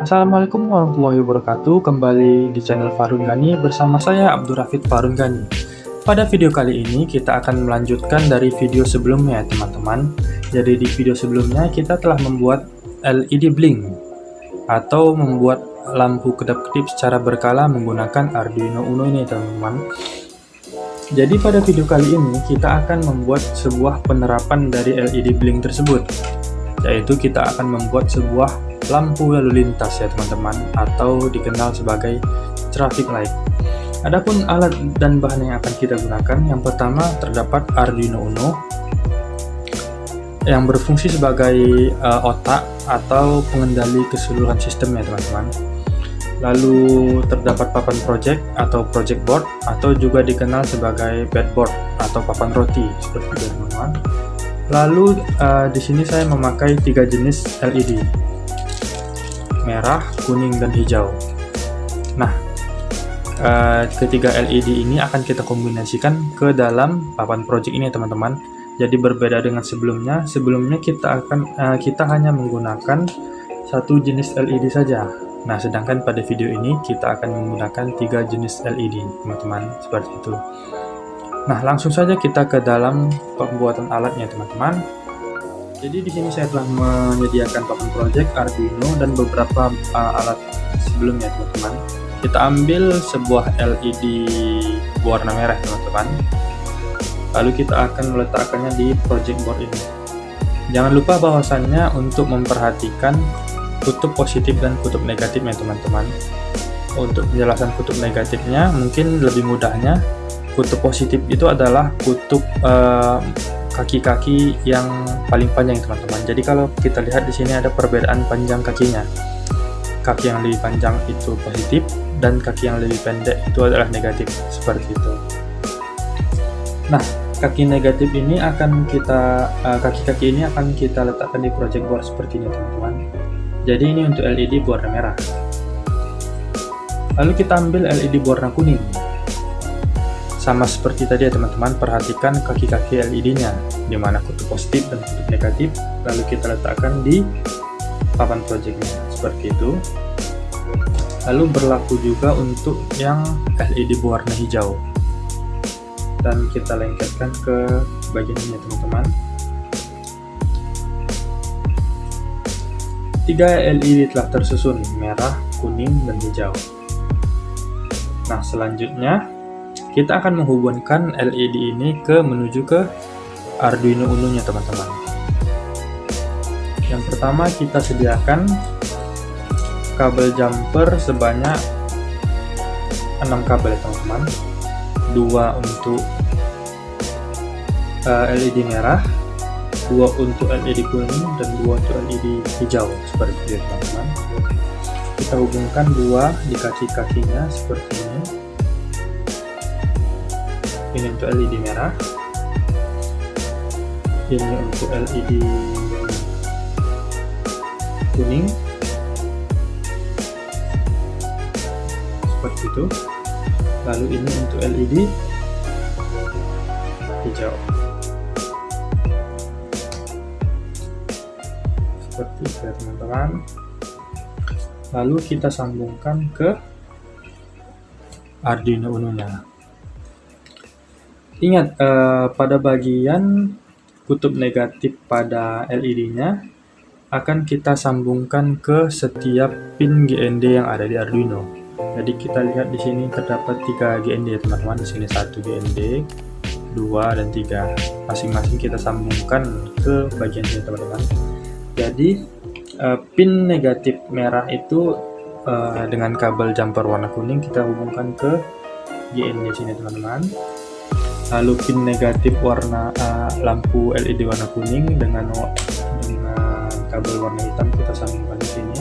Assalamualaikum warahmatullahi wabarakatuh. Kembali di channel Farun Gani bersama saya Abdul Rafid Farun Gani. Pada video kali ini kita akan melanjutkan dari video sebelumnya teman-teman. Jadi di video sebelumnya kita telah membuat LED blink atau membuat lampu kedap-kedip secara berkala menggunakan Arduino Uno ini teman-teman. Jadi pada video kali ini kita akan membuat sebuah penerapan dari LED blink tersebut, yaitu kita akan membuat sebuah lampu lalu lintas ya teman-teman, atau dikenal sebagai traffic light. Adapun alat dan bahan yang akan kita gunakan, yang pertama terdapat Arduino Uno yang berfungsi sebagai otak atau pengendali keseluruhan sistem ya teman-teman. Lalu terdapat papan project atau project board, atau juga dikenal sebagai breadboard atau papan roti seperti itu teman-teman. Lalu di sini saya memakai 3 jenis LED, merah, kuning, dan hijau. Nah, ketiga LED ini akan kita kombinasikan ke dalam papan project ini teman-teman. Jadi berbeda dengan sebelumnya. Sebelumnya kita hanya menggunakan satu jenis LED saja. Nah, sedangkan pada video ini kita akan menggunakan 3 jenis LED teman-teman, seperti itu. Nah, langsung saja kita ke dalam pembuatan alatnya teman-teman. Jadi di sini saya telah menyediakan papan project, Arduino, dan beberapa alat sebelumnya teman-teman. Kita ambil sebuah LED warna merah teman-teman. Lalu kita akan meletakkannya di project board ini. Jangan lupa bahwasannya untuk memperhatikan kutub positif dan kutub negatifnya teman-teman. Untuk penjelasan kutub negatifnya mungkin lebih mudahnya, kutub positif itu adalah kutub kaki-kaki yang paling panjang teman-teman. Jadi kalau kita lihat di sini ada perbedaan panjang kakinya. Kaki yang lebih panjang itu positif dan kaki yang lebih pendek itu adalah negatif, seperti itu. Nah, kaki negatif ini akan kaki-kaki ini akan kita letakkan di project board seperti ini teman-teman. Jadi ini untuk LED berwarna merah. Lalu kita ambil LED berwarna kuning. Sama seperti tadi ya teman-teman, perhatikan kaki-kaki LED-nya, di mana kutub positif dan kutub negatif, lalu kita letakkan di papan project-nya, seperti itu. Lalu berlaku juga untuk yang LED berwarna hijau. Dan kita lengketkan ke bagian ini teman-teman. 3 LED telah tersusun, merah, kuning, dan hijau. Nah, selanjutnya kita akan menghubungkan LED ini menuju ke Arduino Uno-nya teman-teman. Yang pertama kita sediakan kabel jumper sebanyak 6 kabel teman-teman. 2 untuk LED merah, 2 untuk LED kuning, dan 2 untuk LED hijau, seperti itu teman-teman. Kita hubungkan 2 di kaki-kakinya seperti ini. Ini untuk LED merah, ini untuk LED kuning, seperti itu. Lalu ini untuk LED hijau, seperti itu ya teman-teman. Lalu kita sambungkan ke Arduino Uno-nya. Ingat, pada bagian kutub negatif pada LED-nya akan kita sambungkan ke setiap pin GND yang ada di Arduino. Jadi kita lihat di sini terdapat 3 GND teman-teman. Di sini 1 GND, 2 dan 3. Masing-masing kita sambungkan ke bagian ini teman-teman. Jadi pin negatif merah itu dengan kabel jumper warna kuning kita hubungkan ke GND sini teman-teman. Lalu pin negatif warna lampu LED warna kuning dengan kabel warna hitam kita sambungkan di sini,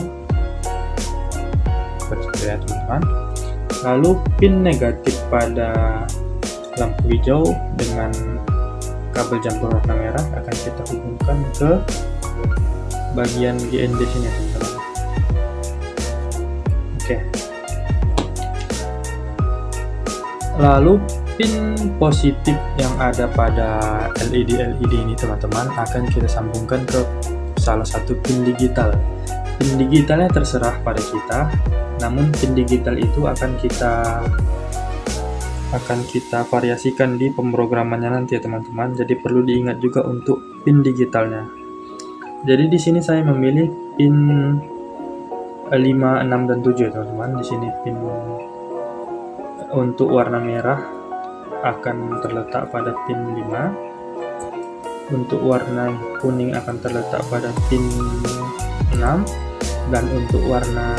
seperti itu ya teman-teman. Lalu pin negatif pada lampu hijau dengan kabel jumper warna merah akan kita hubungkan ke bagian GND sini teman-teman. Oke. Lalu pin positif yang ada pada LED ini teman-teman akan kita sambungkan ke salah satu pin digital. pin digitalnya terserah pada kita, namun pin digital itu akan kita variasikan di pemrogramannya nanti ya teman-teman. Jadi perlu diingat juga untuk pin digitalnya. Jadi di sini saya memilih pin 5, 6 dan 7 ya teman-teman. Di sini pin untuk warna merah akan terletak pada pin 5. Untuk warna kuning akan terletak pada pin 6, dan untuk warna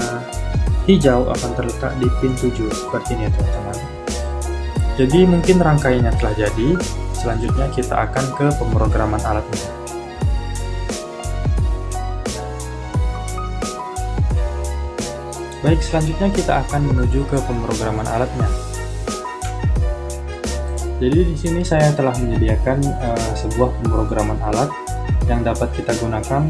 hijau akan terletak di pin 7 seperti ini ya teman-teman. Jadi mungkin rangkaiannya telah jadi. Selanjutnya kita akan ke pemrograman alatnya. Baik, selanjutnya kita akan menuju ke pemrograman alatnya. Jadi di sini saya telah menyediakan sebuah pemrograman alat yang dapat kita gunakan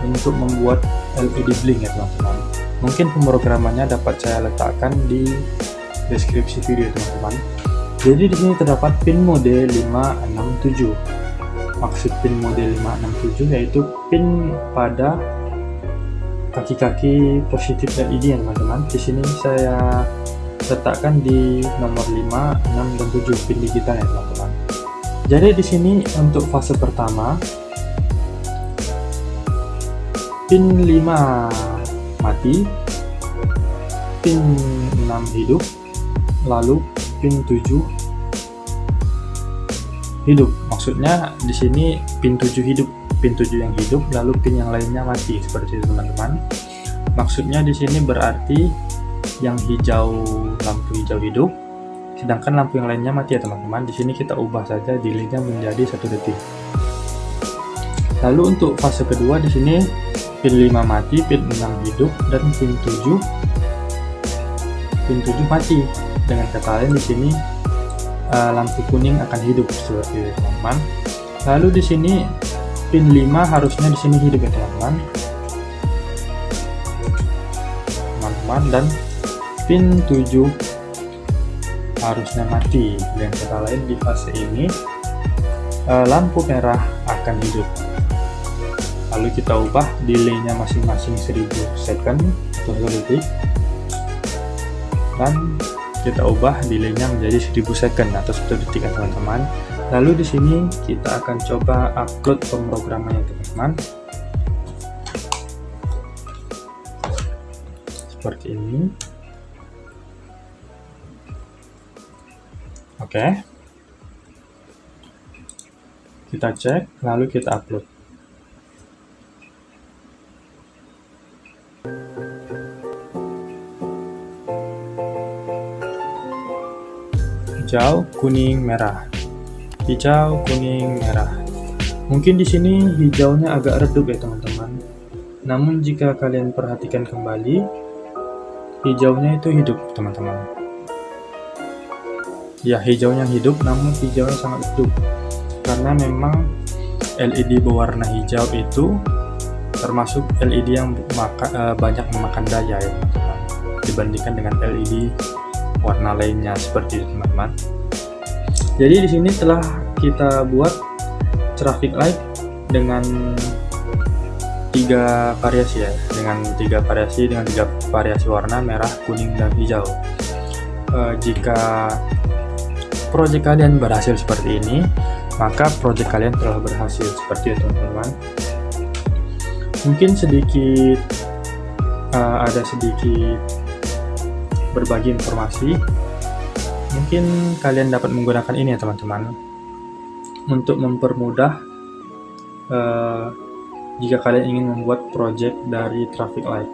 untuk membuat LED blink ya teman-teman. Mungkin pemrogramannya dapat saya letakkan di deskripsi video teman-teman. Jadi di sini terdapat pin mode 567. Maksud pin mode 567 yaitu pin pada kaki-kaki positif LED ya teman-teman. Di sini saya letakkan di nomor 5, 6 dan 7 pin digital ya teman-teman. Jadi di sini untuk fase pertama pin 5 mati, pin 6 hidup, lalu pin 7 hidup. Maksudnya di sini pin 7 hidup, pin 7 yang hidup, lalu pin yang lainnya mati seperti itu teman-teman. Maksudnya di sini berarti yang hijau, lampu hijau hidup, sedangkan lampu yang lainnya mati ya teman-teman. Di sini kita ubah saja delaynya menjadi 1 detik. Lalu untuk fase kedua di sini pin 5 mati, pin 6 hidup, dan pin 7 mati. Dengan kata lain di sini lampu kuning akan hidup seperti itu teman-teman. Lalu di sini pin 5 harusnya di sini hidup ya teman-teman. Dan pin 7 harusnya mati. Dengan kata lain di fase ini lampu merah akan hidup. Lalu kita ubah delaynya masing-masing 1000 second atau 1 detik, dan kita ubah delaynya menjadi 1000 second atau 1 detik ya teman-teman. Lalu di sini kita akan coba upload pemrogramannya teman-teman. Seperti ini. Oke. Kita cek, lalu kita upload. Hijau, kuning, merah. Hijau, kuning, merah. Mungkin di sini hijaunya agak redup ya teman-teman. Namun jika kalian perhatikan kembali, hijaunya itu hidup teman-teman. Ya, hijaunya hidup, namun hijaunya sangat redup. Karena memang LED berwarna hijau itu termasuk LED yang banyak memakan daya ya teman-teman, dibandingkan dengan LED warna lainnya seperti itu teman-teman. Jadi di sini telah kita buat traffic light dengan 3 variasi ya, dengan 3 variasi warna merah, kuning, dan hijau. Jika project kalian berhasil seperti ini, maka project kalian telah berhasil seperti itu teman-teman. Mungkin ada sedikit berbagi informasi. Mungkin kalian dapat menggunakan ini ya teman-teman untuk mempermudah jika kalian ingin membuat project dari traffic light.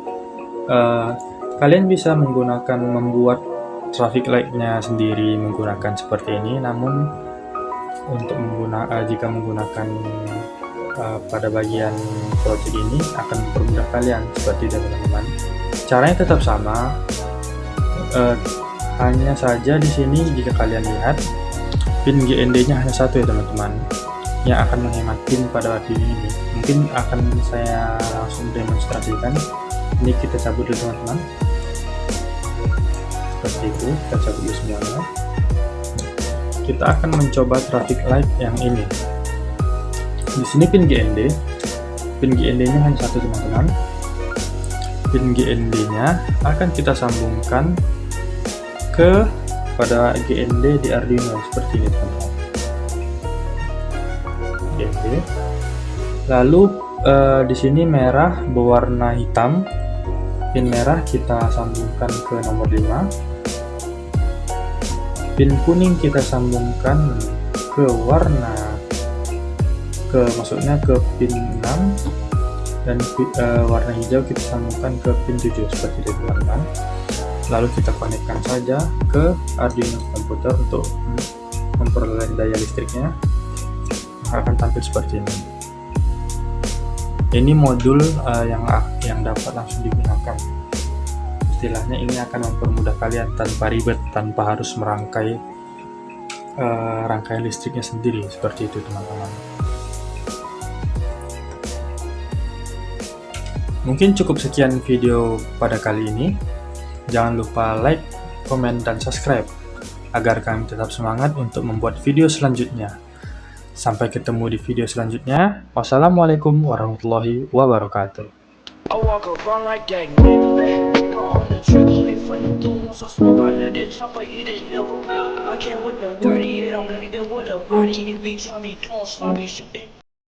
Kalian bisa membuat traffic light-nya sendiri menggunakan seperti ini, namun untuk jika menggunakan pada bagian project ini akan mempermudah kalian seperti itu teman-teman. Caranya tetap sama. Hanya saja di sini jika kalian lihat pin GND-nya hanya 1 ya teman-teman, yang akan menghemat pin pada video ini. Mungkin akan saya langsung demonstrasikan. Ini kita cabut dulu teman-teman. Seperti itu, kita cabut dulu semuanya. Kita akan mencoba traffic light yang ini. Di sini pin GND-nya hanya 1 teman-teman. pin GND-nya akan kita sambungkan ke pada GND di Arduino seperti ini teman-teman. GND. Lalu di sini merah berwarna hitam. Pin merah kita sambungkan ke nomor 5. Pin kuning kita sambungkan ke maksudnya ke pin 6, dan warna hijau kita sambungkan ke pin 7 seperti ini teman-teman. Lalu kita konekkan saja ke Arduino komputer untuk memperoleh daya listriknya. Akan tampil seperti ini. Ini modul yang dapat langsung digunakan. Istilahnya ini akan mempermudah kalian tanpa ribet, tanpa harus merangkai rangkaian listriknya sendiri seperti itu teman-teman. Mungkin cukup sekian video pada kali ini. Jangan lupa like, komen, dan subscribe agar kami tetap semangat untuk membuat video selanjutnya. Sampai ketemu di video selanjutnya. Wassalamualaikum warahmatullahi wabarakatuh. I walk around like that nigga. On the trigger, if I do so smoke out of this, I eat it, I can't with the 38, I'm gonna get with a body, you be trying to be doing some shit.